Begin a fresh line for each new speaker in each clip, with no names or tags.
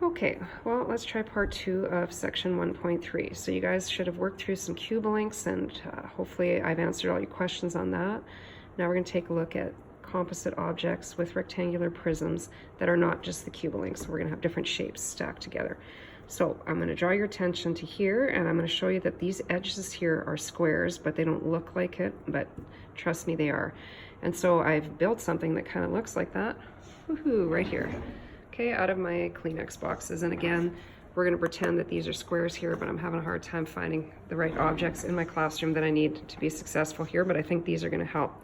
Okay, well, let's try part 2 of section 1.3. So you guys should have worked through some cubolinks, and hopefully I've answered all your questions on that. Now we're going to take a look at composite objects with rectangular prisms that are not just the cubolinks. So we're going to have different shapes stacked together. So I'm going to draw your attention to here, and I'm going to show you that these edges here are squares, but they don't look like it, but trust me, they are. And so I've built something that kind of looks like that. Woohoo, right here. Okay, out of my Kleenex boxes. And again, we're going to pretend that these are squares here, but I'm having a hard time finding the right objects in my classroom that I need to be successful here, but I think these are going to help.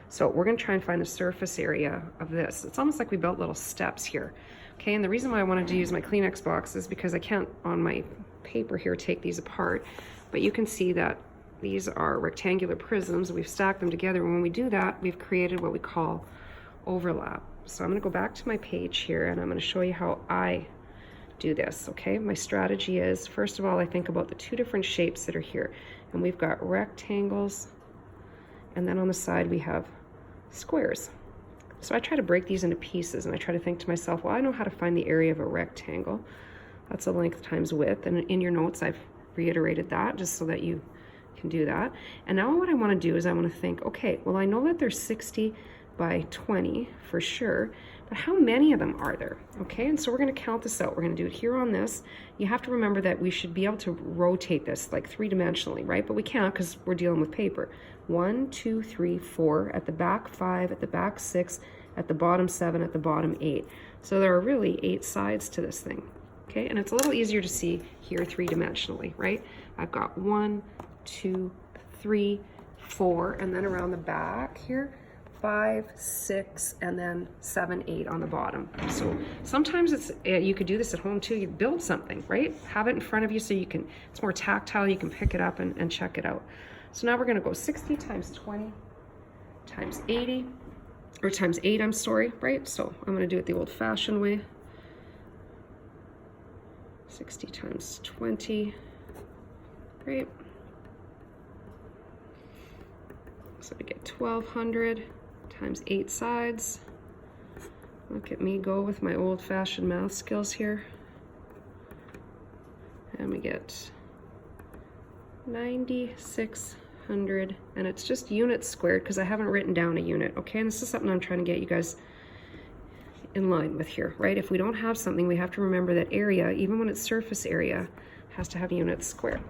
So we're going to try and find the surface area of this. It's almost like we built little steps here. Okay, and the reason why I wanted to use my Kleenex box is because I can't, on my paper here, take these apart, but you can see that these are rectangular prisms. We've stacked them together, and when we do that, we've created what we call overlap. So I'm going to go back to my page here, and I'm going to show you how I do this. Okay, my strategy is, first of all, I think about the two different shapes that are here, and we've got rectangles, and then on the side we have squares. So I try to break these into pieces, and I try to think to myself, well, I know how to find the area of a rectangle. That's a length times width, and in your notes I've reiterated that just so that you can do that. And now what I want to do is I want to think, okay, well, I know that there's 60 by 20 for sure, but how many of them are there? Okay, and so we're going to count this out. We're going to do it here on this. You have to remember that we should be able to rotate this like three-dimensionally, right? But we can't because we're dealing with paper. 1, 2, 3, 4, at the back 5, at the back 6, at the bottom 7, at the bottom 8. So there are really 8 sides to this thing. Okay, and it's a little easier to see here three-dimensionally, right? I've got 1, 2, 3, 4, and then around the back here, 5, 6, and then 7, 8 on the bottom. So sometimes it's you could do this at home too. You build something, right? Have it in front of you so you can, it's more tactile, you can pick it up and check it out. So now we're going to go 60 times 20 times 80, or times 8, I'm sorry, right? So I'm going to do it the old-fashioned way. 60 times 20, great. So we get 1200 times 8 sides. Look at me go with my old-fashioned math skills here. And we get 9600, and it's just units squared because I haven't written down a unit, okay? And this is something I'm trying to get you guys in line with here, right? If we don't have something, we have to remember that area, even when it's surface area, has to have units squared.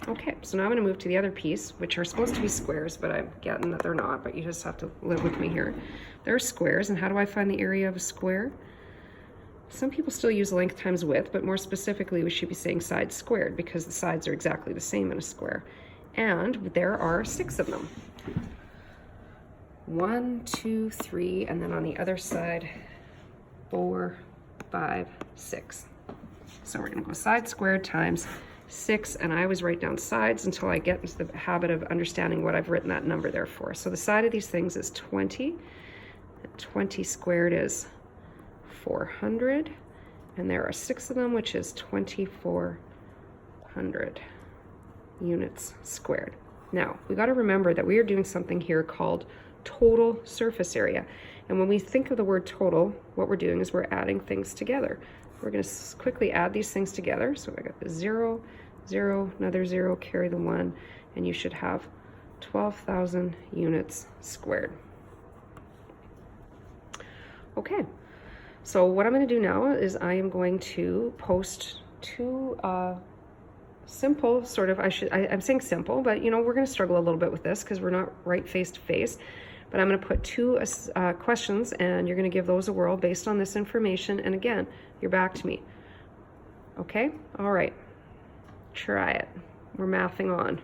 Okay, so now I'm going to move to the other piece, which are supposed to be squares, but I'm getting that they're not, but you just have to live with me here. They're squares, and how do I find the area of a square? Some people still use length times width, but more specifically, we should be saying sides squared because the sides are exactly the same in a square. And there are 6 of them. 1, 2, 3, and then on the other side, 4, 5, 6. So we're going to go side squared times 6, and I always write down sides until I get into the habit of understanding what I've written that number there for. So the side of these things is 20. 20 squared is 400, and there are 6 of them, which is 2400 units squared. Now, we got to remember that we are doing something here called total surface area. And when we think of the word total, what we're doing is we're adding things together. We're going to quickly add these things together. So I got the 0, 0, another 0, carry the 1, and you should have 12,000 units squared. Okay, so what I'm going to do now is I am going to post 2 simple sort of, I'm saying simple, but you know, we're going to struggle a little bit with this because we're not right face to face. But I'm going to put 2 questions, and you're going to give those a whirl based on this information. And again, you're back to me. Okay? All right. Try it. We're mathing on.